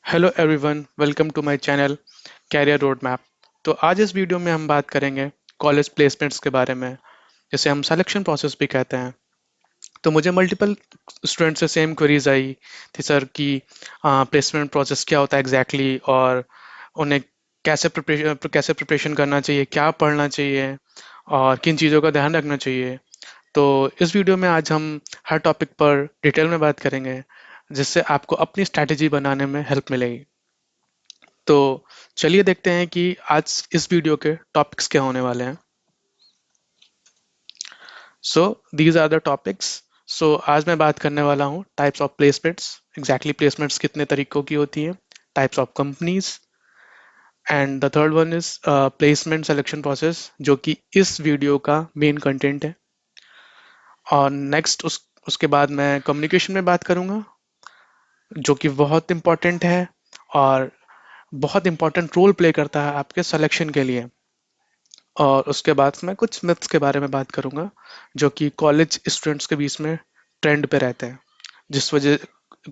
Hello everyone, welcome to my channel career road map. तो आज इस वीडियो में हम बात करेंगे कॉलेज प्लेसमेंट्स के बारे में, जिसे हम सिलेक्शन प्रोसेस भी कहते हैं। तो मुझे मल्टीपल स्टूडेंट से सेम क्वेरीज आई थी सर कि प्लेसमेंट प्रोसेस क्या होता है एग्जैक्टली और उन्हें कैसे प्रिपरेशन करना चाहिए, क्या पढ़ना चाहिए और किन चीज़ों का ध्यान रखना चाहिए। तो इस वीडियो में आज हम हर टॉपिक पर डिटेल में बात करेंगे, जिससे आपको अपनी स्ट्रैटेजी बनाने में हेल्प मिलेगी। तो चलिए देखते हैं कि आज इस वीडियो के टॉपिक्स क्या होने वाले हैं। So these are the topics. So आज मैं बात करने वाला हूँ types of placements, exactly placements कितने तरीकों की होती हैं, types of companies, and the third one is placement selection process, जो कि इस वीडियो का मेन कंटेंट है। और नेक्स्ट उसके बाद मैं कम्युनिकेशन में बात करूँगा, जो कि बहुत इंपॉर्टेंट है और बहुत इंपॉर्टेंट रोल प्ले करता है आपके सिलेक्शन के लिए। और उसके बाद मैं कुछ मिथ्स के बारे में बात करूंगा, जो कि कॉलेज स्टूडेंट्स के बीच में ट्रेंड पे रहते हैं, जिस वजह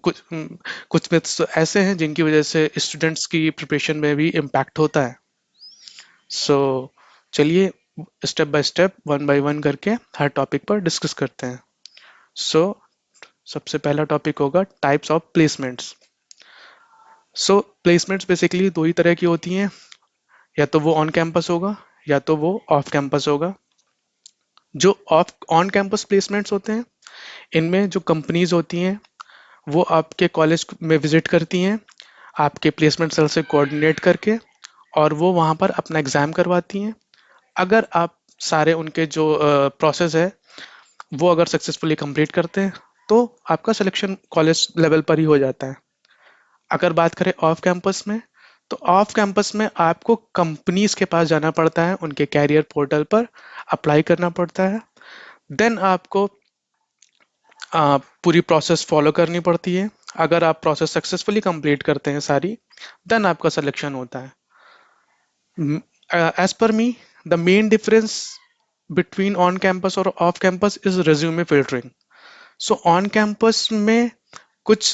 कुछ मिथ्स ऐसे हैं जिनकी वजह से स्टूडेंट्स की प्रिपरेशन में भी इम्पैक्ट होता है। सो चलिए step by step, one by one करके हर टॉपिक पर डिस्कस करते हैं। सो सबसे पहला टॉपिक होगा types of placements. So placements basically दो ही तरह की होती हैं, या तो वो ऑन कैंपस होगा या तो वो ऑफ कैंपस होगा। जो ऑफ ऑन कैंपस प्लेसमेंट्स होते हैं, इनमें जो कंपनीज होती हैं वो आपके कॉलेज में विजिट करती हैं आपके प्लेसमेंट सेल से कोऑर्डिनेट करके, और वो वहाँ पर अपना एग्ज़ाम करवाती हैं। अगर आप सारे उनके जो प्रोसेस है वो अगर सक्सेसफुली कंप्लीट करते हैं, तो आपका सिलेक्शन कॉलेज लेवल पर ही हो जाता है। अगर बात करें ऑफ कैंपस में, तो ऑफ कैंपस में आपको कंपनीज के पास जाना पड़ता है, उनके कैरियर पोर्टल पर अप्लाई करना पड़ता है। देन आपको पूरी प्रोसेस फॉलो करनी पड़ती है। अगर आप प्रोसेस सक्सेसफुली कंप्लीट करते हैं सारी, देन आपका सिलेक्शन होता है। As per me, the main difference between on campus और off campus is resume filtering. So on campus में कुछ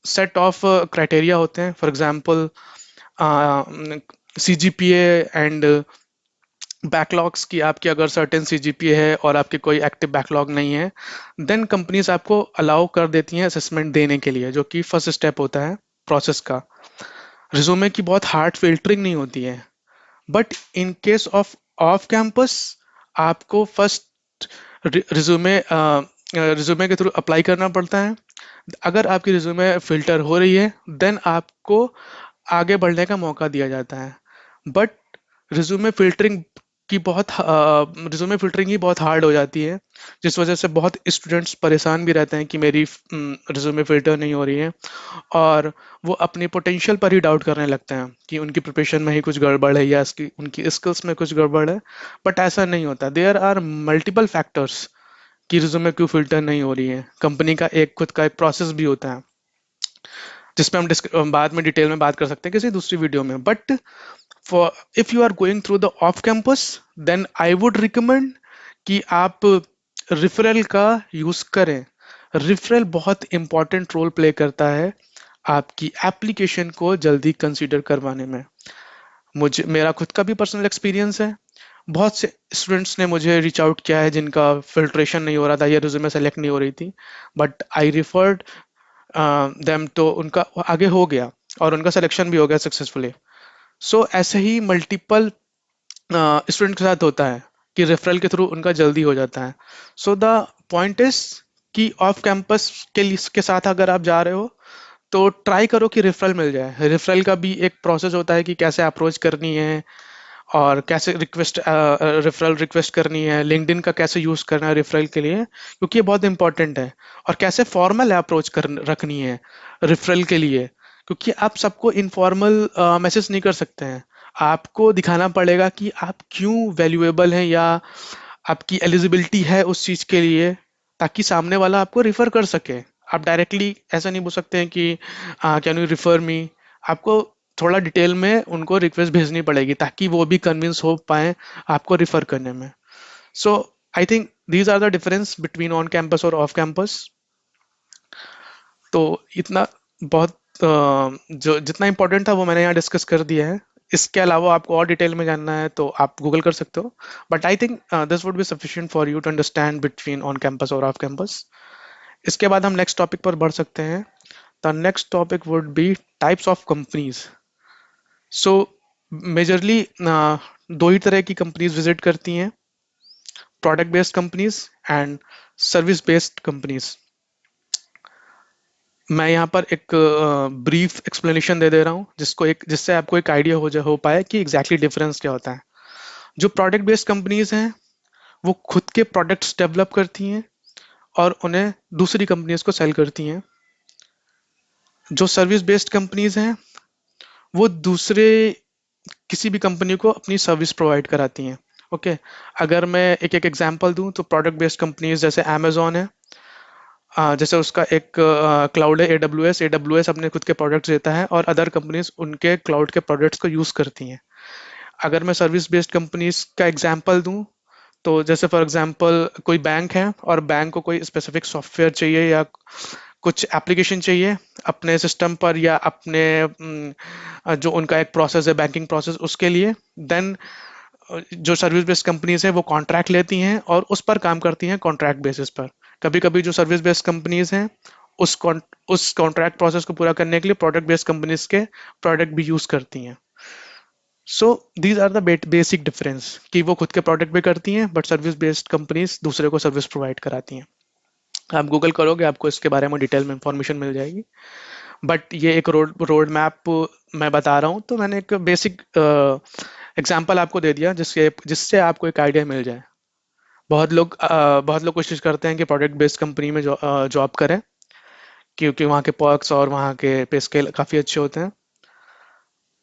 सेट ऑफ क्राइटेरिया होते हैं। For example C G P and backlogs की, आपकी अगर सर्टेन सीजीपीए है और आपकी कोई एक्टिव बैकलॉग नहीं है, देन कंपनीज आपको अलाउ कर देती हैं असेसमेंट देने के लिए, जो कि फर्स्ट स्टेप होता है प्रोसेस का। रिज्यूमे की बहुत हार्ड फिल्टरिंग नहीं होती है, but in case of off campus आपको फर्स्ट रिज्यूमे रिज्यूमे के थ्रू अप्लाई करना पड़ता है। अगर आपकी रिज्यूमे फिल्टर हो रही है, देन आपको आगे बढ़ने का मौका दिया जाता है। But resume filtering resume filtering ही बहुत हार्ड हो जाती है, जिस वजह से बहुत स्टूडेंट्स परेशान भी रहते हैं कि मेरी रिज्यूमे फिल्टर नहीं हो रही है, और वो अपनी पोटेंशियल पर ही डाउट करने लगते हैं कि उनकी प्रिपरेशन में ही कुछ गड़बड़ है या उनकी स्किल्स में कुछ गड़बड़ है। बट ऐसा नहीं होता, देयर आर मल्टीपल फैक्टर्स कि रिज्यूमे क्यों फिल्टर नहीं हो रही है। कंपनी का एक खुद का एक प्रोसेस भी होता है, जिसमें हम बाद में डिटेल में बात कर सकते हैं किसी दूसरी वीडियो में। But for if you are going through the off campus, then I would recommend कि आप रिफरल का यूज करें। रिफरल बहुत इंपॉर्टेंट रोल प्ले करता है आपकी एप्लीकेशन को जल्दी कंसीडर करवाने में। मुझे मेरा खुद का भी पर्सनल एक्सपीरियंस है। बहुत से स्टूडेंट्स ने मुझे रीच आउट किया है जिनका फिल्ट्रेशन नहीं हो रहा था या रिज्यूमे सेलेक्ट नहीं हो रही थी, बट आई रिफर्ड देम, तो उनका आगे हो गया और उनका सिलेक्शन भी हो गया सक्सेसफुली। सो ऐसे ही मल्टीपल स्टूडेंट के साथ होता है कि रेफरल के थ्रू उनका जल्दी हो जाता है। सो द पॉइंट इज कि ऑफ कैंपस के साथ अगर आप जा रहे हो, तो ट्राई करो कि रेफरल मिल जाए। रेफरल का भी एक प्रोसेस होता है कि कैसे अप्रोच करनी है और कैसे रेफरल रिक्वेस्ट करनी है, लिंक्डइन का कैसे यूज़ करना है रेफरल के लिए, क्योंकि ये बहुत इंपॉर्टेंट है। और कैसे फॉर्मल अप्रोच कर रखनी है रेफरल के लिए, क्योंकि आप सबको इनफॉर्मल मैसेज नहीं कर सकते हैं। आपको दिखाना पड़ेगा कि आप क्यों वैल्यूएबल हैं या आपकी एलिजिबिलिटी है उस चीज़ के लिए, ताकि सामने वाला आपको रिफ़र कर सके। आप डायरेक्टली ऐसा नहीं बोल सकते हैं कि कैन यू रिफ़र मी। आपको थोड़ा डिटेल में उनको रिक्वेस्ट भेजनी पड़ेगी ताकि वो भी कन्विंस हो पाए आपको रिफ़र करने में। So I think these are the difference between on campus और ऑफ कैंपस। तो इतना बहुत जो जितना इंपॉर्टेंट था वो मैंने यहाँ डिस्कस कर दिया है। इसके अलावा आपको और डिटेल में जानना है तो आप गूगल कर सकते हो, but I think this would be sufficient for you to understand between on campus और ऑफ कैंपस। इसके बाद हम नेक्स्ट टॉपिक पर बढ़ सकते हैं। The next topic would be types of companies. So majorly दो ही तरह की कंपनीज विजिट करती हैं, product based companies and service based companies. मैं यहाँ पर एक ब्रीफ एक्सप्लेनेशन दे रहा हूँ जिससे आपको एक आइडिया हो पाए कि एग्जैक्टली डिफरेंस क्या होता है। जो प्रोडक्ट बेस्ड कंपनीज हैं वो खुद के प्रोडक्ट्स डेवलप करती हैं और उन्हें दूसरी कंपनीज को सेल करती हैं। जो सर्विस बेस्ड कंपनीज हैं वो दूसरे किसी भी कंपनी को अपनी सर्विस प्रोवाइड कराती हैं। ओके, अगर मैं एक एक एग्जांपल दूं तो प्रोडक्ट बेस्ड कंपनीज जैसे अमेजोन है, जैसे उसका एक क्लाउड है एडब्ल्यू एस अपने खुद के प्रोडक्ट्स देता है और अदर कंपनीज उनके क्लाउड के प्रोडक्ट्स को यूज करती हैं। अगर मैं सर्विस बेस्ड कंपनीज का एग्जांपल दूं तो जैसे फॉर एग्जांपल कोई बैंक है और बैंक को कोई स्पेसिफिक सॉफ्टवेयर चाहिए या कुछ एप्लीकेशन चाहिए अपने सिस्टम पर या अपने जो उनका एक प्रोसेस है बैंकिंग प्रोसेस उसके लिए, देन जो सर्विस बेस्ड कंपनीज है वो कॉन्ट्रैक्ट लेती हैं और उस पर काम करती हैं कॉन्ट्रैक्ट बेसिस पर। कभी कभी जो सर्विस बेस्ड कंपनीज हैं उस उस कॉन्ट्रैक्ट प्रोसेस को पूरा करने के लिए प्रोडक्ट बेस्ड कंपनीज के प्रोडक्ट भी यूज करती हैं। So these are the basic difference कि वो खुद के प्रोडक्ट भी करती हैं बट सर्विस बेस्ड कंपनीज दूसरे को सर्विस प्रोवाइड कराती हैं। आप गूगल करोगे आपको इसके बारे में डिटेल में इंफॉर्मेशन मिल जाएगी, बट ये एक रोड मैप मैं बता रहा हूँ तो मैंने एक बेसिक एग्जांपल आपको दे दिया जिससे जिससे आपको एक आइडिया मिल जाए। बहुत लोग कोशिश करते हैं कि प्रोडक्ट बेस्ड कंपनी में जॉब करें क्योंकि वहाँ के पर्क्स और वहाँ के पे स्केल काफ़ी अच्छे होते हैं।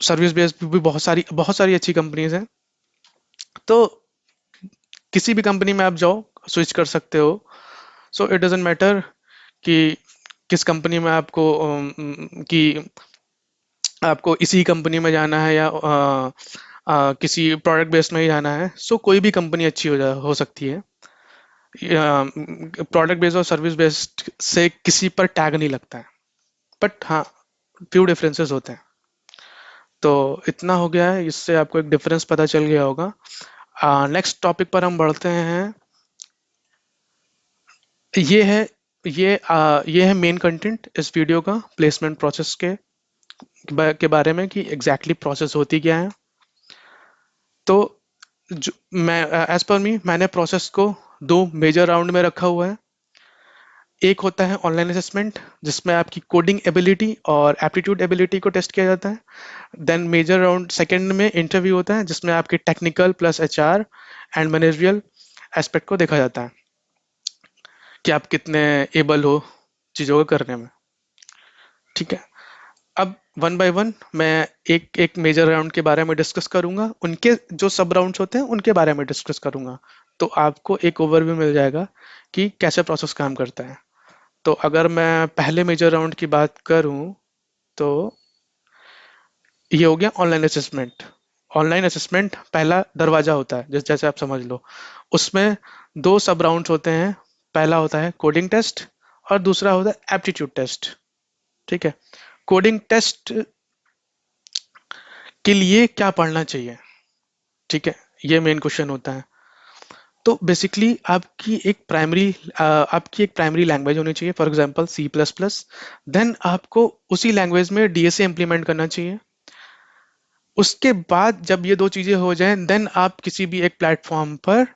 सर्विस बेस्ड भी बहुत सारी अच्छी कंपनीज हैं, तो किसी भी कंपनी में आप जाओ स्विच कर सकते हो। सो इट डजेंट मैटर कि किस कंपनी में कि आपको इसी कंपनी में जाना है या किसी प्रोडक्ट बेस्ड में ही जाना है। सो कोई भी कंपनी अच्छी हो सकती है। प्रोडक्ट बेस्ड और सर्विस बेस्ड से किसी पर टैग नहीं लगता है, बट हाँ फ्यू डिफरेंसेस होते हैं। तो इतना हो गया है, इससे आपको एक डिफरेंस पता चल गया होगा। नेक्स्ट टॉपिक पर हम बढ़ते हैं। ये है ये है मेन कंटेंट इस वीडियो का, प्लेसमेंट प्रोसेस के बारे में कि एग्जैक्टली प्रोसेस होती क्या है। तो जो मैं एज पर मी मैंने प्रोसेस को दो मेजर राउंड में रखा हुआ है। एक होता है ऑनलाइन असेसमेंट जिसमें आपकी कोडिंग एबिलिटी और एप्टीट्यूड एबिलिटी को टेस्ट किया जाता है। देन मेजर राउंड सेकंड में इंटरव्यू होता है जिसमें आपके technical plus HR and managerial aspect को देखा जाता है कि आप कितने एबल हो चीज़ों को करने में। ठीक है, अब वन बाय वन मैं एक एक मेजर राउंड के बारे में डिस्कस करूंगा, उनके जो सब राउंड्स होते हैं उनके बारे में डिस्कस करूंगा, तो आपको एक ओवरव्यू मिल जाएगा कि कैसे प्रोसेस काम करता है। तो अगर मैं पहले मेजर राउंड की बात करूं तो ये हो गया ऑनलाइन असेसमेंट। ऑनलाइन असेसमेंट पहला दरवाजा होता है, जैसे आप समझ लो। उसमें दो सब राउंड्स होते हैं। पहला होता है कोडिंग टेस्ट और दूसरा होता है एप्टीट्यूड टेस्ट। ठीक है, कोडिंग टेस्ट के लिए क्या पढ़ना चाहिए, ठीक है, ये मेन क्वेश्चन होता है। तो बेसिकली आपकी एक प्राइमरी लैंग्वेज होनी चाहिए, फॉर एग्जांपल C++। देन आपको उसी लैंग्वेज में डीएसए इम्प्लीमेंट करना चाहिए। उसके बाद जब ये दो चीजें हो जाएं देन आप किसी भी एक प्लेटफॉर्म पर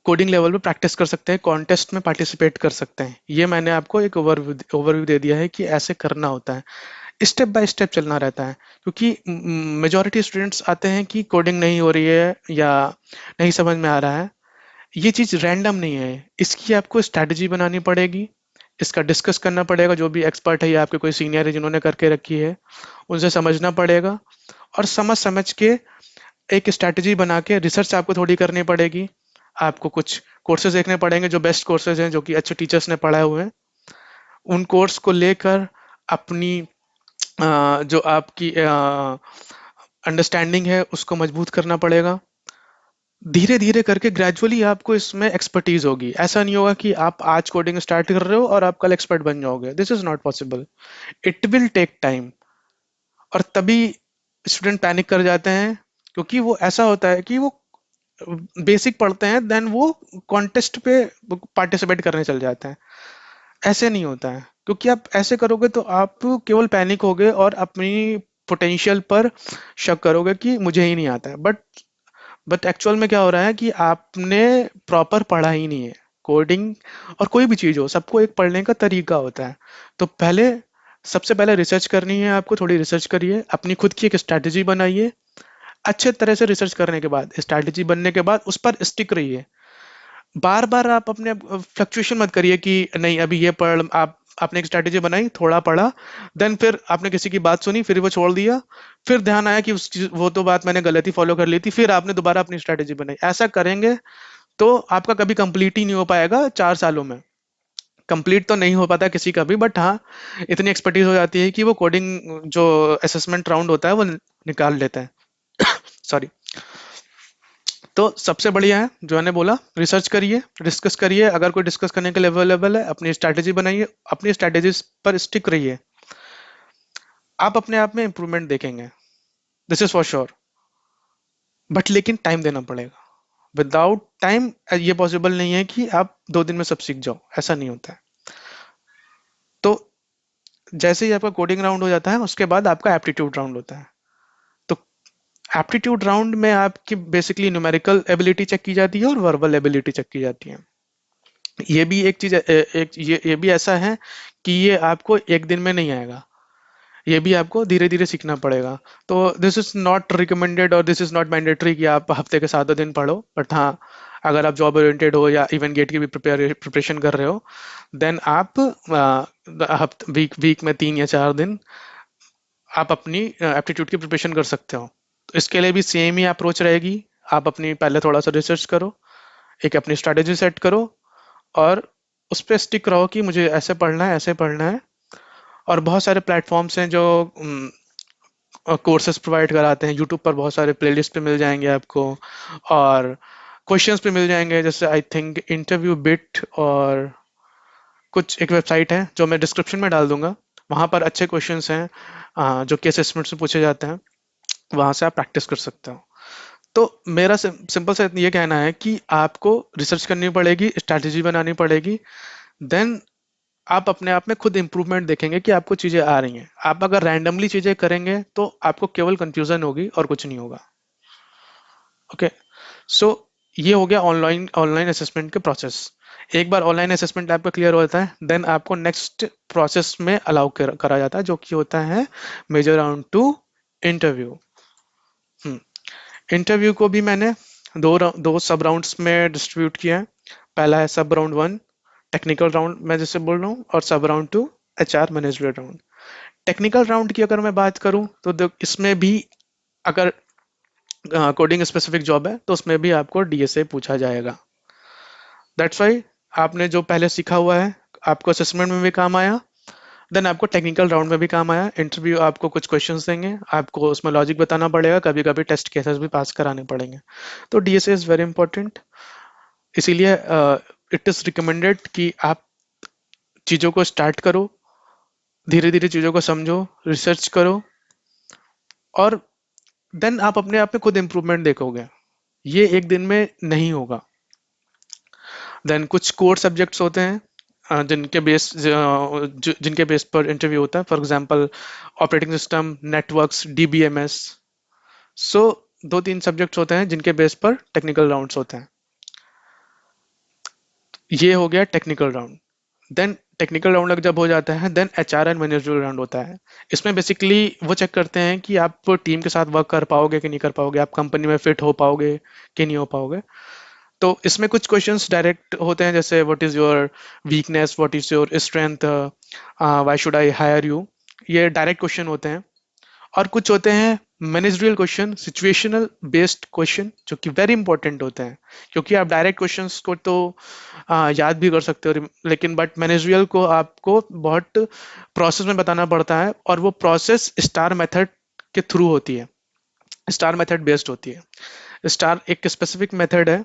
कोडिंग लेवल पे प्रैक्टिस कर सकते हैं, कॉन्टेस्ट में पार्टिसिपेट कर सकते हैं। ये मैंने आपको एक ओवरव्यू दे दिया है कि ऐसे करना होता है। स्टेप बाय स्टेप चलना रहता है क्योंकि मेजॉरिटी स्टूडेंट्स आते हैं कि कोडिंग नहीं हो रही है या नहीं समझ में आ रहा है। ये चीज़ रैंडम नहीं है, इसकी आपको स्ट्रैटेजी बनानी पड़ेगी, इसका डिस्कस करना पड़ेगा। जो भी एक्सपर्ट है या आपके कोई सीनियर है जिन्होंने करके रखी है उनसे समझना पड़ेगा और समझ समझ के एक स्ट्रैटेजी बना के रिसर्च आपको थोड़ी करनी पड़ेगी। आपको कुछ कोर्सेज देखने पड़ेंगे जो बेस्ट कोर्सेज हैं जो कि अच्छे टीचर्स ने पढ़ाए हुए हैं। उन कोर्स को लेकर अपनी जो आपकी अंडरस्टैंडिंग है उसको मजबूत करना पड़ेगा। धीरे धीरे करके ग्रेजुअली आपको इसमें एक्सपर्टीज होगी। ऐसा नहीं होगा कि आप आज कोडिंग स्टार्ट कर रहे हो और आप कल एक्सपर्ट बन जाओगे। This is not possible. It will take time. और तभी स्टूडेंट पैनिक कर जाते हैं, क्योंकि वो ऐसा होता है कि वो बेसिक पढ़ते हैं देन वो कॉन्टेस्ट पे पार्टिसिपेट करने चल जाते हैं। ऐसे नहीं होता है, क्योंकि आप ऐसे करोगे तो आप केवल पैनिक होगे और अपनी पोटेंशियल पर शक करोगे कि मुझे ही नहीं आता है। बट एक्चुअल में क्या हो रहा है कि आपने प्रॉपर पढ़ा ही नहीं है कोडिंग। और कोई भी चीज़ हो, सबको एक पढ़ने का तरीका होता है। तो सबसे पहले रिसर्च करनी है आपको। थोड़ी रिसर्च करिए, अपनी खुद की एक स्ट्रैटेजी बनाइए। अच्छे तरह से रिसर्च करने के बाद, स्ट्रैटेजी बनने के बाद उस पर स्टिक रहिए। बार बार आप अपने फ्लक्चुएशन मत करिए कि नहीं अभी ये पढ़। आप आपने एक स्ट्रैटेजी बनाई, थोड़ा पढ़ा, देन फिर आपने किसी की बात सुनी, फिर वो छोड़ दिया। फिर ध्यान आया कि वो तो बात मैंने गलत ही फॉलो कर ली थी, फिर आपने दोबारा अपनी स्ट्रैटेजी बनाई। ऐसा करेंगे तो आपका कभी कंप्लीट ही नहीं हो पाएगा 4 सालों में। कंप्लीट तो नहीं हो पाता किसी का भी, बट हाँ, इतनी एक्सपर्टीज हो जाती है कि वो कोडिंग जो असेसमेंट राउंड होता है वो निकाल लेता है। सॉरी। तो सबसे बढ़िया है जो मैंने बोला, रिसर्च करिए, डिस्कस करिए। अगर कोई डिस्कस करने के लिए अवेलेबल है, अपनी स्ट्रैटेजी बनाइए, अपनी स्ट्रैटेजीज पर स्टिक रहिए। आप अपने आप में इंप्रूवमेंट देखेंगे, this is for sure. But लेकिन टाइम देना पड़ेगा। विदाउट टाइम ये पॉसिबल नहीं है कि आप 2 दिन में सब सीख जाओ। ऐसा नहीं होता है। तो जैसे ही आपका कोडिंग राउंड हो जाता है, उसके बाद आपका एप्टीट्यूड राउंड होता है। तो एप्टीट्यूड राउंड में आपकी बेसिकली न्यूमेरिकल एबिलिटी चेक की जाती है और वर्बल एबिलिटी चेक की जाती है। ये भी एक चीज, एक ये भी ऐसा है कि ये आपको एक दिन में नहीं आएगा। ये भी आपको धीरे धीरे सीखना पड़ेगा। तो दिस इज नॉट रिकमेंडेड और दिस इज नॉट मैंडेटरी कि आप हफ्ते के 7 दिन पढ़ो। बट हाँ, अगर आप जॉब ओरिएंटेड हो या इवन गेट की भी प्रिपरेशन कर रहे हो, देन आप वीक वीक में 3 या 4 दिन आप अपनी एप्टीट्यूड की प्रिपरेशन कर सकते हो। तो इसके लिए भी सेम ही अप्रोच रहेगी। आप अपनी पहले थोड़ा सा रिसर्च करो, एक अपनी स्ट्रैटेजी सेट करो, और उस पर स्टिक रहो कि मुझे ऐसे पढ़ना है, ऐसे पढ़ना है। और बहुत सारे प्लेटफॉर्म्स हैं जो कोर्सेज प्रोवाइड कराते हैं। यूट्यूब पर बहुत सारे प्लेलिस्ट पे मिल जाएंगे आपको, और क्वेश्चंस पे मिल जाएंगे। जैसे आई थिंक इंटरव्यू बिट, और कुछ एक वेबसाइट है जो मैं डिस्क्रिप्शन में डाल दूंगा। वहाँ पर अच्छे क्वेश्चंस हैं जो कि असेसमेंट से पूछे जाते हैं। वहाँ से आप प्रैक्टिस कर सकते हो। तो मेरा सिंपल सा ये कहना है कि आपको रिसर्च करनी पड़ेगी, स्ट्रैटेजी बनानी पड़ेगी। देन आप अपने आप में खुद इंप्रूवमेंट देखेंगे कि आपको चीजें आ रही हैं। आप अगर रैंडमली चीजें करेंगे तो आपको केवल कंफ्यूजन होगी और कुछ नहीं होगा। ओके। सो ये हो गया ऑनलाइन ऑनलाइन असेसमेंट के प्रोसेस। एक बार ऑनलाइन असेसमेंट आपका क्लियर हो जाता है, देन आपको नेक्स्ट प्रोसेस में अलाउ करा जाता है, जो कि होता है major round two, interview. Interview को भी मैंने दो सब राउंड्स में डिस्ट्रीब्यूट किया है। पहला है सब राउंड 1, टेक्निकल राउंड मैं जैसे बोल रहा हूँ, और सब round 2, HR managerial round. Technical round की अगर मैं बात करूँ तो इसमें भी, अगर कोडिंग स्पेसिफिक जॉब है तो उसमें भी आपको DSA पूछा जाएगा। दैट्स वाई आपने जो पहले सीखा हुआ है आपको असेसमेंट में भी काम आया, देन आपको टेक्निकल राउंड में भी काम आया। इंटरव्यू आपको कुछ क्वेश्चंस देंगे, आपको उसमें लॉजिक बताना पड़ेगा, कभी कभी टेस्ट केसेस भी पास कराने पड़ेंगे। तो DSA इज़ वेरी इंपॉर्टेंट। इसीलिए इट इज़ रिकमेंडेड कि आप चीज़ों को स्टार्ट करो, धीरे धीरे चीज़ों को समझो, रिसर्च करो, और देन आप अपने आप में खुद इंप्रूवमेंट देखोगे। ये एक दिन में नहीं होगा। देन कुछ कोर सब्जेक्ट्स होते हैं जिनके बेस पर इंटरव्यू होता है। For example operating system, networks, DBMS। So 2-3 subjects होते हैं जिनके बेस पर टेक्निकल राउंड्स होते हैं। ये हो गया technical round. Then technical round जब हो जाता है, then HR and managerial round होता है। इसमें बेसिकली वो चेक करते हैं कि आप टीम के साथ वर्क कर पाओगे कि नहीं कर पाओगे, आप कंपनी में फिट हो पाओगे कि नहीं हो पाओगे। तो इसमें कुछ क्वेश्चंस डायरेक्ट होते हैं, जैसे what is your weakness, what is your strength, why should I hire you. ये डायरेक्ट क्वेश्चन होते हैं। और कुछ होते हैं managerial question, situational based question, जो कि वेरी इंपॉर्टेंट होते हैं। क्योंकि आप डायरेक्ट क्वेश्चंस को तो याद भी कर सकते हो, लेकिन बट मैनेजरियल को आपको बहुत प्रोसेस में बताना पड़ता है, और वो प्रोसेस स्टार मेथड के थ्रू होती है, स्टार मेथड बेस्ड होती है। स्टार एक स्पेसिफिक मेथड है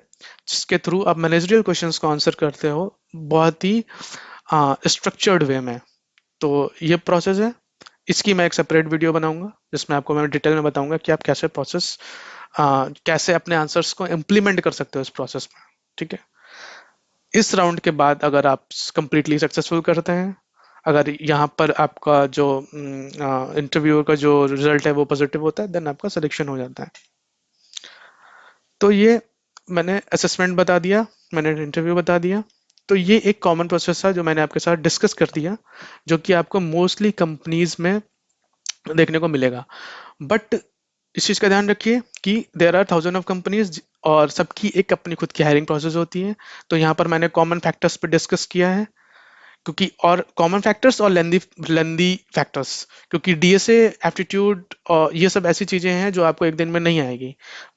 जिसके थ्रू आप मैनेजरियल क्वेश्चंस को आंसर करते हो बहुत ही स्ट्रक्चर्ड वे में। तो ये प्रोसेस है। इसकी मैं एक सेपरेट वीडियो बनाऊंगा जिसमें आपको मैं डिटेल में बताऊंगा कि आप कैसे प्रोसेस कैसे अपने आंसर्स को इम्प्लीमेंट कर सकते हो इस प्रोसेस में। ठीक है। इस राउंड के बाद अगर आप कंप्लीटली सक्सेसफुल करते हैं, अगर यहाँ पर आपका जो इंटरव्यू का जो रिजल्ट है वो पॉजिटिव होता है, देन आपका सिलेक्शन हो जाता है। तो ये मैंने असेसमेंट बता दिया, मैंने इंटरव्यू बता दिया। तो ये एक कॉमन प्रोसेस था जो मैंने आपके साथ डिस्कस कर दिया, जो कि आपको मोस्टली कंपनीज में देखने को मिलेगा। बट इस चीज़ का ध्यान रखिए कि there are thousand of companies और सबकी एक अपनी खुद की हायरिंग प्रोसेस होती है। तो यहाँ पर मैंने कॉमन फैक्टर्स पे डिस्कस किया है, क्योंकि और कॉमन फैक्टर्स और लेंदी लेंदी फैक्टर्स, क्योंकि डीएसए एप्टीट्यूड और ये सब ऐसी चीजें हैं जो आपको एक दिन में नहीं आएगी।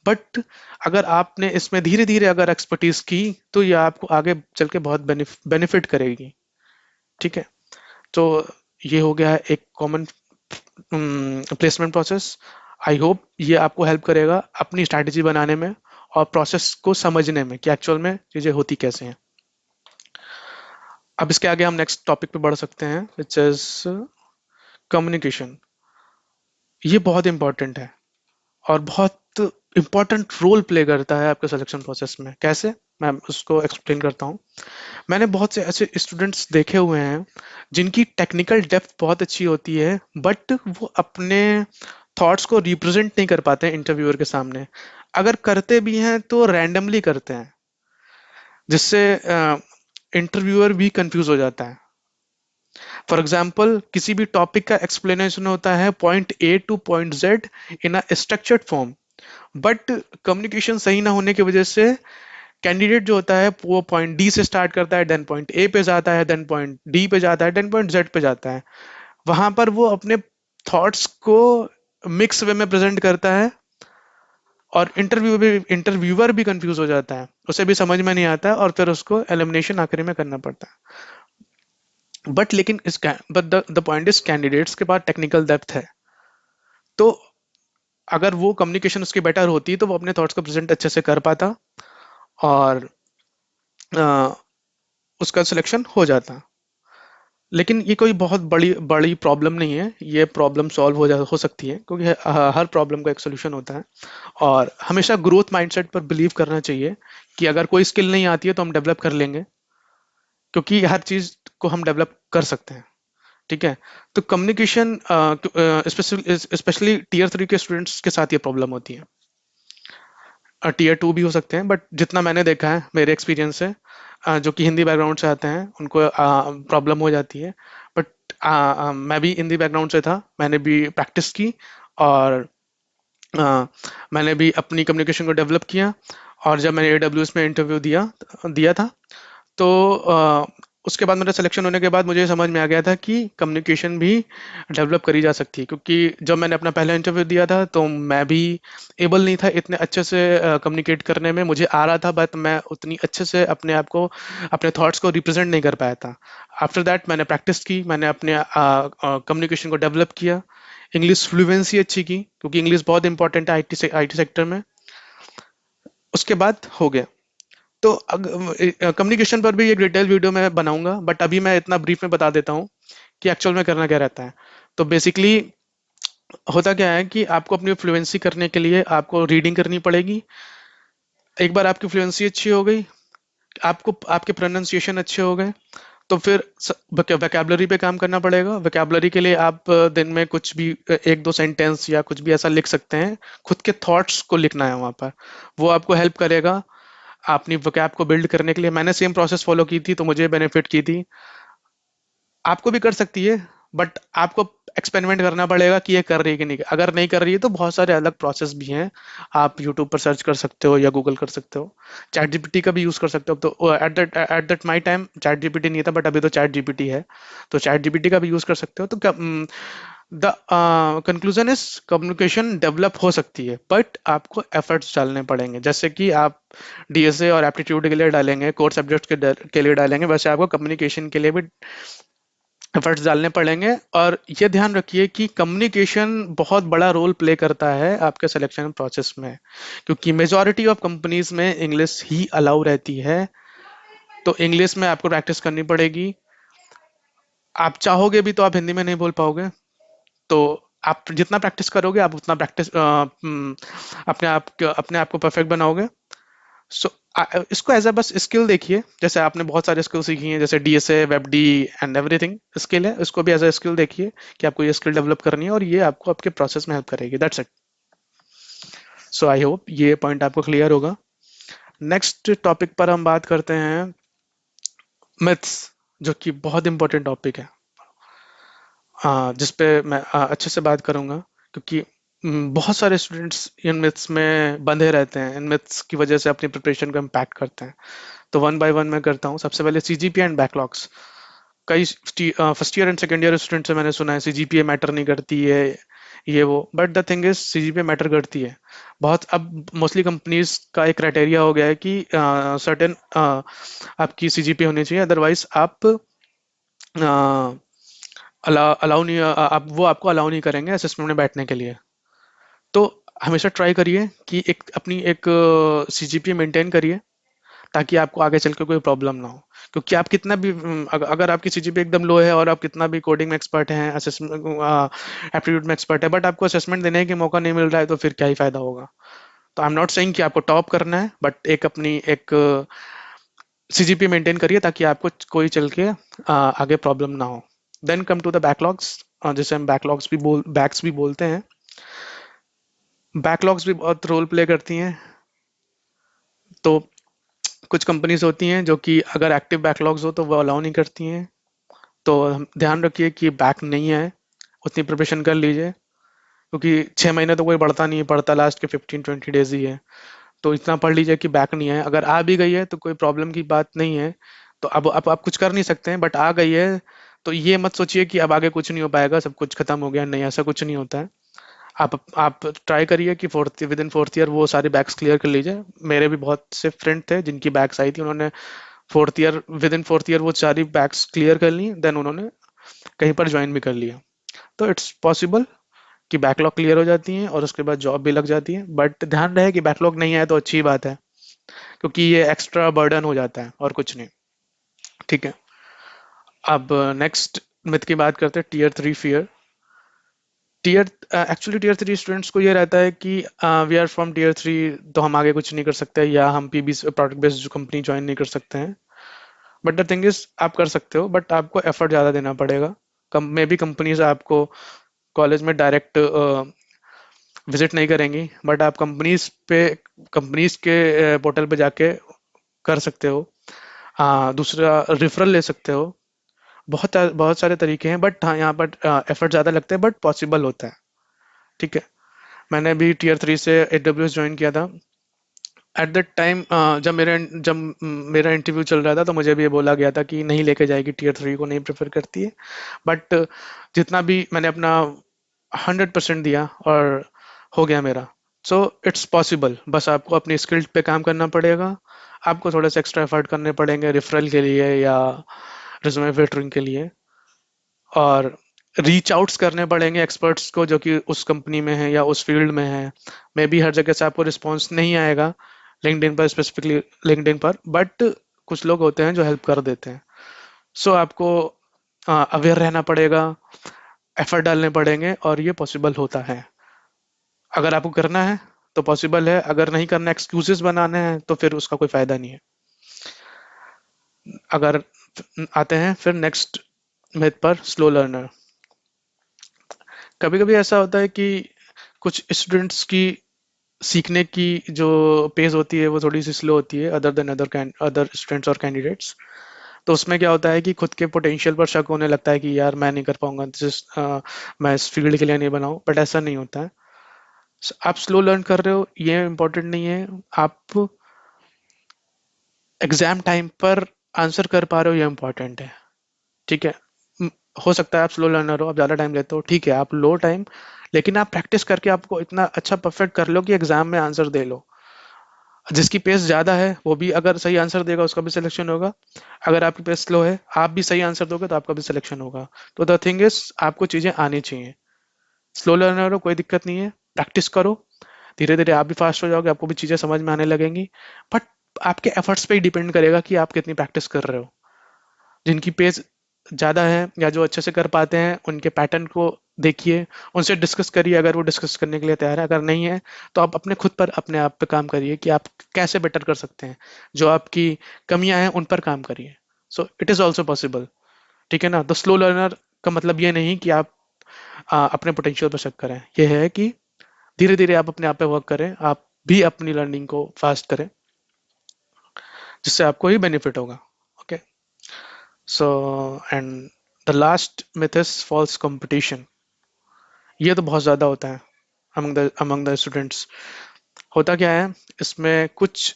बट अगर आपने इसमें धीरे धीरे अगर एक्सपर्टीज की तो ये आपको आगे चल के बहुत बेनिफिट करेगी। ठीक है। तो ये हो गया है एक common placement process. I hope ये आपको हेल्प करेगा अपनी स्ट्रैटेजी बनाने में और प्रोसेस को समझने में कि एक्चुअल में चीजें होती कैसे हैं। अब इसके आगे हम नेक्स्ट टॉपिक पे बढ़ सकते हैं, विच इज कम्युनिकेशन। ये बहुत इंपॉर्टेंट है और बहुत इंपॉर्टेंट रोल प्ले करता है आपके सिलेक्शन प्रोसेस में। कैसे, मैं उसको एक्सप्लेन करता हूँ। मैंने बहुत से ऐसे स्टूडेंट्स देखे हुए हैं जिनकी टेक्निकल डेप्थ बहुत अच्छी होती है, बट वो अपने थॉट्स को रिप्रेजेंट नहीं कर पाते हैं इंटरव्यूअर के सामने। अगर करते भी हैं तो रैंडमली करते हैं, जिससे इंटरव्यूअर भी कंफ्यूज हो जाता है। फॉर एग्जाम्पल, किसी भी टॉपिक का एक्सप्लेनेशन होता है point A two point Z in a structured form, but communication सही ना होने की वजह से कैंडिडेट जो होता है वो पॉइंट डी से स्टार्ट करता है, देन पॉइंट ए पे जाता है, देन पॉइंट डी पे जाता है, देन पॉइंट जेड पे जाता है। वहां पर वो अपने थॉट्स को मिक्स वे में प्रेजेंट करता है और इंटरव्यूअर भी कंफ्यूज हो जाता है, उसे भी समझ में नहीं आता है और फिर उसको एलिमिनेशन आखिरी में करना पड़ता है। बट लेकिन इस but the point is candidates के पास टेक्निकल डेप्थ है। तो अगर वो कम्युनिकेशन उसकी बेटर होती तो वो अपने थॉट्स को प्रेजेंट अच्छे से कर पाता और अ, उसका सिलेक्शन हो जाता। लेकिन ये कोई बहुत बड़ी बड़ी प्रॉब्लम नहीं है, ये प्रॉब्लम सॉल्व हो सकती है, क्योंकि हर प्रॉब्लम का एक सोल्यूशन होता है। और हमेशा ग्रोथ माइंडसेट पर बिलीव करना चाहिए कि अगर कोई स्किल नहीं आती है तो हम डेवलप कर लेंगे, क्योंकि हर चीज़ को हम डेवलप कर सकते हैं। ठीक है। तो कम्युनिकेशन स्पेशली टीयर 3 के स्टूडेंट्स के साथ ये प्रॉब्लम होती है। टीयर 2 भी हो सकते हैं, बट जितना मैंने देखा है मेरे एक्सपीरियंस से, जो कि हिंदी बैकग्राउंड से आते हैं उनको प्रॉब्लम हो जाती है। बट मैं भी हिंदी बैकग्राउंड से था, मैंने भी प्रैक्टिस की और अ, मैंने भी अपनी कम्युनिकेशन को डेवलप किया। और जब मैंने AWS में इंटरव्यू दिया दिया था, तो उसके बाद मेरा सिलेक्शन होने के बाद मुझे समझ में आ गया था कि कम्युनिकेशन भी डेवलप करी जा सकती है, क्योंकि जब मैंने अपना पहला इंटरव्यू दिया था तो मैं भी एबल नहीं था इतने अच्छे से कम्युनिकेट करने में। मुझे आ रहा था बट मैं उतनी अच्छे से अपने आप को, अपने थॉट्स को रिप्रेजेंट नहीं कर पाया था। आफ्टर दैट मैंने प्रैक्टिस की, मैंने अपने कम्युनिकेशन को डेवलप किया, इंग्लिश फ्लुएंसी अच्छी की, क्योंकि इंग्लिश बहुत इंपॉर्टेंट है आईटी सेक्टर में। उसके बाद हो गया। तो कम्युनिकेशन पर भी एक डिटेल वीडियो मैं बनाऊंगा, बट अभी मैं इतना ब्रीफ में बता देता हूँ कि एक्चुअल में करना क्या रहता है। तो बेसिकली होता क्या है कि आपको अपनी फ्लुएंसी करने के लिए आपको रीडिंग करनी पड़ेगी। एक बार आपकी फ्लुएंसी अच्छी हो गई, आपको आपके प्रोनाउंसिएशन अच्छे हो गए, तो फिर वोकेबलरी पे काम करना पड़ेगा। वोकेबलरी के लिए आप दिन में कुछ भी एक दो सेंटेंस या कुछ भी ऐसा लिख सकते हैं, खुद के थॉट्स को लिखना है वहां पर, वो आपको हेल्प करेगा अपनी वोकैब को बिल्ड करने के लिए। मैंने सेम प्रोसेस फॉलो की थी तो मुझे बेनिफिट की थी, आपको भी कर सकती है। बट आपको एक्सपेरिमेंट करना पड़ेगा कि ये कर रही है कि नहीं। अगर नहीं कर रही है तो बहुत सारे अलग प्रोसेस भी हैं, आप यूट्यूब पर सर्च कर सकते हो या गूगल कर सकते हो, चैट जीपीटी का भी यूज कर सकते हो। तो at that my time chat GPT नहीं था, बट अभी तो चैट जीपीटी है, तो चैट जीपीटी का भी यूज कर सकते हो। तो क्या the conclusion is communication develop हो सकती है, बट आपको एफर्ट्स डालने पड़ेंगे। जैसे कि आप डीएसए और एप्टीट्यूड के लिए डालेंगे, कोर सब्जेक्ट के लिए डालेंगे, वैसे आपको कम्युनिकेशन के लिए भी एफर्ट्स डालने पड़ेंगे। और ये ध्यान रखिए कि कम्युनिकेशन बहुत बड़ा रोल प्ले करता है आपके सिलेक्शन प्रोसेस में, क्योंकि मेजॉरिटी ऑफ कंपनीज में इंग्लिश ही अलाउ रहती है। तो इंग्लिश में आपको प्रैक्टिस करनी पड़ेगी। आप चाहोगे भी तो आप हिंदी में नहीं बोल पाओगे। तो आप जितना प्रैक्टिस करोगे आप उतना प्रैक्टिस अपने आप को परफेक्ट बनाओगे। सो इसको एज अ बस स्किल देखिए, जैसे आपने बहुत सारे स्किल सीखी हैं जैसे DSA, web D and everything skill है, इसको भी एज अ स्किल देखिए कि आपको ये स्किल डेवलप करनी है और ये आपको आपके प्रोसेस में हेल्प करेगी। That's it. So I hope ये पॉइंट आपको क्लियर होगा। नेक्स्ट टॉपिक पर हम बात करते हैं मिथ्स, जो कि बहुत इंपॉर्टेंट टॉपिक है। जिस पे मैं अच्छे से बात करूंगा, क्योंकि बहुत सारे स्टूडेंट्स इन मिथ्स में बंधे रहते हैं, इन मिथ्स की वजह से अपनी प्रिपरेशन को इम्पैक्ट करते हैं। तो वन बाय वन मैं करता हूँ। सबसे पहले सीजीपीए एंड बैकलॉग्स। कई first year and second year student से मैंने सुना है सीजीपीए मैटर नहीं करती है, ये वो, but the thing is CGPA matter करती है बहुत। अब मोस्टली कंपनीज का एक क्राइटेरिया हो गया है कि सर्टेन आपकी सीजीपीए होनी चाहिए, अदरवाइज आप अलाउ नहीं, आप वो आपको अलाउ नहीं करेंगे असेसमेंट में बैठने के लिए। तो हमेशा ट्राई करिए कि एक अपनी एक सीजीपीए मेंटेन करिए, ताकि आपको आगे चल के कोई प्रॉब्लम ना हो। क्योंकि आप कितना भी अगर आपकी सीजीपीए एकदम लो है और आप कितना भी कोडिंग में एक्सपर्ट हैं, असेसमेंट एप्टीट्यूड में एक्सपर्ट है, बट आपको असेसमेंट देने का मौका नहीं मिल रहा है, तो फिर क्या ही फायदा होगा। तो आई एम नॉट सेइंग कि आपको टॉप करना है, बट एक अपनी एक सीजीपी मेंटेन करिए ताकि आपको कोई चल के आगे प्रॉब्लम ना हो। Then come to the backlogs, जिसे हम बैक्स भी बोलते हैं। बैकलॉग्स भी बहुत रोल प्ले करती हैं। तो कुछ कंपनीज होती हैं जो कि अगर एक्टिव बैकलॉग्स हो तो वो अलाउ नहीं करती हैं। तो ध्यान रखिए कि बैक नहीं है, उतनी प्रिपरेशन कर लीजिए, क्योंकि 6 महीने तो कोई बढ़ता नहीं है, पढ़ता लास्ट के 15-20 डेज ही है। तो इतना पढ़ लीजिए कि बैक नहीं है। अगर आ भी गई है तो कोई प्रॉब्लम की बात नहीं है। तो अब आप कुछ कर नहीं सकते हैं, बट आ गई है तो ये मत सोचिए कि अब आगे कुछ नहीं हो पाएगा, सब कुछ खत्म हो गया। नहीं, ऐसा कुछ नहीं होता है। आप ट्राई करिए कि fourth with in fourth year वो सारे बैक्स क्लियर कर लीजिए। मेरे भी बहुत से फ्रेंड थे जिनकी बैक्स आई थी, उन्होंने विद इन फोर्थ ईयर वो सारी बैक्स क्लियर कर ली, देन उन्होंने कहीं पर ज्वाइन भी कर लिया। तो इट्स पॉसिबल कि बैकलॉग क्लियर हो जाती है और उसके बाद जॉब भी लग जाती है, बट ध्यान रहे कि बैकलॉग नहीं आए तो अच्छी बात है, क्योंकि ये एक्स्ट्रा बर्डन हो जाता है और कुछ नहीं। ठीक है। अब नेक्स्ट मिथ की बात करते हैं, tier 3 fear. Tier actually tier 3 students को ये रहता है कि वी आर फ्रॉम टीयर 3, तो हम आगे कुछ नहीं कर सकते, या हम PB product based company join नहीं कर सकते हैं। बट द थिंग इज आप कर सकते हो, बट आपको एफर्ट ज़्यादा देना पड़ेगा। कम मे बी कंपनीज आपको कॉलेज में डायरेक्ट विजिट नहीं करेंगी, बट आप कंपनीज के पोर्टल पे जाके कर सकते हो। दूसरा, रेफरल ले सकते हो। बहुत बहुत सारे तरीके हैं, बट हाँ यहाँ पर एफर्ट ज़्यादा लगते हैं, बट पॉसिबल होता है। ठीक है। मैंने भी टीयर 3 से AWS ज्वाइन किया था। एट दैट टाइम जब मेरा इंटरव्यू चल रहा था तो मुझे भी ये बोला गया था कि नहीं लेके जाएगी, टीयर 3 को नहीं प्रेफर करती है। बट जितना भी मैंने अपना 100% दिया और हो गया मेरा। सो इट्स पॉसिबल, बस आपको अपनी स्किल्ड पे काम करना पड़ेगा। आपको थोड़ा सा एक्स्ट्रा एफर्ट करने पड़ेंगे रेफरल के लिए या रिज्यूमे फिल्टरिंग के लिए, और रीच आउट्स करने पड़ेंगे एक्सपर्ट्स को जो कि उस कंपनी में है या उस फील्ड में है। मे बी हर जगह से आपको रिस्पॉन्स नहीं आएगा, लिंक्डइन पर स्पेसिफिकली, लिंक्डइन पर, बट कुछ लोग होते हैं जो हेल्प कर देते हैं। सो आपको अवेयर रहना पड़ेगा, एफर्ट डालने पड़ेंगे, और ये पॉसिबल होता है। अगर आपको करना है तो पॉसिबल है, अगर नहीं करना, एक्सक्यूजेस बनाने हैं, तो फिर उसका कोई फायदा नहीं है। अगर आते हैं फिर नेक्स्ट मिथ पर, स्लो लर्नर। कभी कभी ऐसा होता है कि कुछ स्टूडेंट्स की सीखने की जो पेस होती है वो थोड़ी सी स्लो होती है, अदर देन अदर स्टूडेंट्स और कैंडिडेट्स। तो उसमें क्या होता है कि खुद के पोटेंशियल पर शक होने लगता है कि यार मैं नहीं कर पाऊंगा, मैं इस फील्ड के लिए नहीं बनाऊं, बट ऐसा नहीं होता है। आप स्लो लर्न कर रहे हो ये इम्पोर्टेंट नहीं है, आप एग्जाम टाइम पर आंसर कर पा रहे हो ये इम्पोर्टेंट है। ठीक है। म- हो सकता है आप स्लो लर्नर हो, आप ज़्यादा टाइम लेते हो, ठीक है, आप लो टाइम, लेकिन आप प्रैक्टिस करके आपको इतना अच्छा परफेक्ट कर लो कि एग्जाम में आंसर दे लो। जिसकी पेस ज़्यादा है वो भी अगर सही आंसर देगा उसका भी सिलेक्शन होगा। अगर आपकी पेस स्लो है, आप भी सही आंसर दोगे तो आपका भी सिलेक्शन होगा। तो द थिंग इज, आपको चीज़ें आनी चाहिए। स्लो लर्नर हो कोई दिक्कत नहीं है, प्रैक्टिस करो, धीरे धीरे आप भी फास्ट हो जाओगे, आपको भी चीज़ें समझ में आने लगेंगी। बट आपके एफर्ट्स पे ही डिपेंड करेगा कि आप कितनी प्रैक्टिस कर रहे हो। जिनकी पेस ज़्यादा है या जो अच्छे से कर पाते हैं उनके पैटर्न को देखिए, उनसे डिस्कस करिए अगर वो डिस्कस करने के लिए तैयार है। अगर नहीं है तो आप अपने खुद पर अपने आप पे काम करिए कि आप कैसे बेटर कर सकते हैं। जो आपकी कमियां हैं उन पर काम करिए। So it is also possible. ठीक है ना। तो स्लो लर्नर का मतलब ये नहीं कि आप अपने पोटेंशियल पर शक करें, ये है कि धीरे धीरे आप अपने आप पे वर्क करें, आप भी अपनी लर्निंग को फास्ट करें, जिससे आपको ही बेनिफिट होगा। Okay. So and the last myth is false competition। ये तो बहुत ज़्यादा होता है among the स्टूडेंट्स। होता क्या है, इसमें कुछ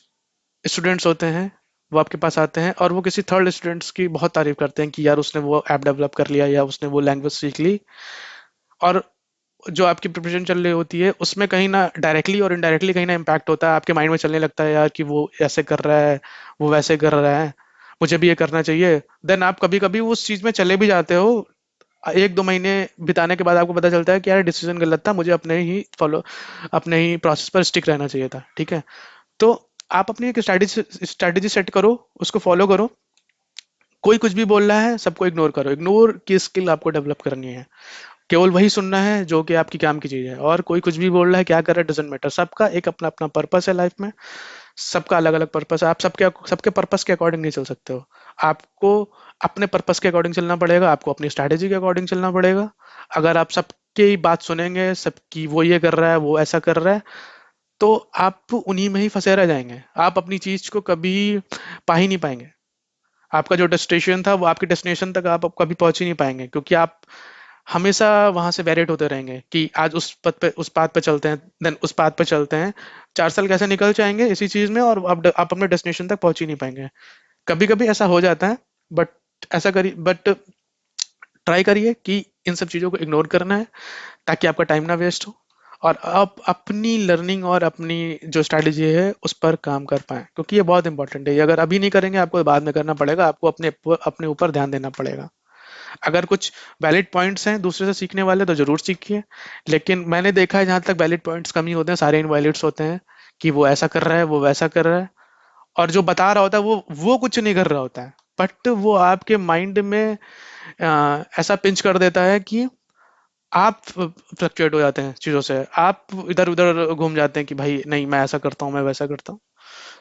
स्टूडेंट्स होते हैं, वो आपके पास आते हैं और वो किसी थर्ड स्टूडेंट्स की बहुत तारीफ करते हैं कि यार उसने वो ऐप डेवलप कर लिया या उसने वो लैंग्वेज सीख ली। और जो आपकी प्रिपरेशन चल रही होती है उसमें कहीं ना डायरेक्टली और इनडायरेक्टली कहीं ना इम्पैक्ट होता है, आपके माइंड में चलने लगता है यार कि वो ऐसे कर रहा है, वो वैसे कर रहा है, मुझे भी ये करना चाहिए। देन आप कभी कभी उस चीज़ में चले भी जाते हो। 1-2 महीने बिताने के बाद आपको पता चलता है कि यार डिसीजन गलत था, मुझे अपने ही प्रोसेस पर स्टिक रहना चाहिए था। ठीक है। तो आप अपनी एक स्ट्रैटेजी सेट करो, उसको फॉलो करो। कोई कुछ भी बोल रहा है सबको इग्नोर करो, इग्नोर की स्किल आपको डेवलप करनी है। केवल वही सुनना है जो कि आपकी काम की चीज है, और कोई कुछ भी बोल रहा है क्या कर रहा है डजेंट मैटर। सबका एक अपना अपना पर्पस है लाइफ में, सबका अलग अलग पर्पस है। आप सबके पर्पस के अकॉर्डिंग नहीं चल सकते हो। आपको अपने पर्पस के अकॉर्डिंग चलना पड़ेगा, आपको अपनी स्ट्रैटेजी के अकॉर्डिंग चलना पड़ेगा। अगर आप सबकी बात सुनेंगे, सबकी वो ये कर रहा है वो ऐसा कर रहा है, तो आप उन्हीं में ही फंसे रह जाएंगे, आप अपनी चीज को कभी पा ही नहीं पाएंगे। आपका जो डेस्टिनेशन था वो आपके डेस्टिनेशन तक आप कभी पहुंच ही नहीं पाएंगे, क्योंकि आप हमेशा वहां से वेरिएट होते रहेंगे कि आज उस पथ पे उस पाथ पे चलते हैं, देन उस पाथ पे चलते हैं। 4 साल कैसे निकल जाएंगे इसी चीज में और आप अपने डेस्टिनेशन तक पहुंच ही नहीं पाएंगे। कभी कभी ऐसा हो जाता है, बट ऐसा करिए, बट ट्राई करिए कि इन सब चीज़ों को इग्नोर करना है, ताकि आपका टाइम ना वेस्ट हो और आप अपनी लर्निंग और अपनी जो स्ट्रैटेजी है उस पर काम कर पाएँ, क्योंकि ये बहुत इंपॉर्टेंट है। ये अगर अभी नहीं करेंगे आपको बाद में करना पड़ेगा, आपको अपने ऊपर ध्यान देना पड़ेगा। अगर कुछ वैलिड पॉइंट्स हैं दूसरे से सीखने वाले तो जरूर सीखिए, लेकिन मैंने देखा है जहाँ तक वैलिड पॉइंट्स कम ही होते हैं, सारे इनवैलिड्स होते हैं कि वो ऐसा कर रहा है वो वैसा कर रहा है, और जो बता रहा होता है वो कुछ नहीं कर रहा होता है, बट वो आपके माइंड में ऐसा पिंच कर देता है कि आप फ्लक्चुएट हो जाते हैं चीज़ों से, आप इधर उधर घूम जाते हैं कि भाई नहीं मैं ऐसा करता हूँ मैं वैसा करता हूँ।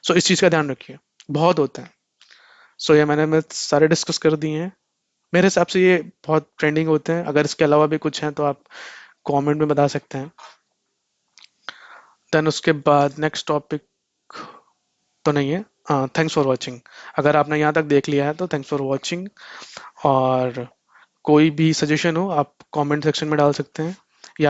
सो इस चीज़ का ध्यान रखिए, बहुत होता है। सो ये मैं सारे डिस्कस कर दिए हैं। मेरे हिसाब से ये बहुत ट्रेंडिंग होते हैं, अगर इसके अलावा भी कुछ हैं तो आप कमेंट में बता सकते हैं। देन उसके बाद नेक्स्ट टॉपिक तो नहीं है। Thanks for watching. अगर आपने यहाँ तक देख लिया है तो थैंक्स फॉर वॉचिंग। और कोई भी सजेशन हो आप कमेंट सेक्शन में डाल सकते हैं।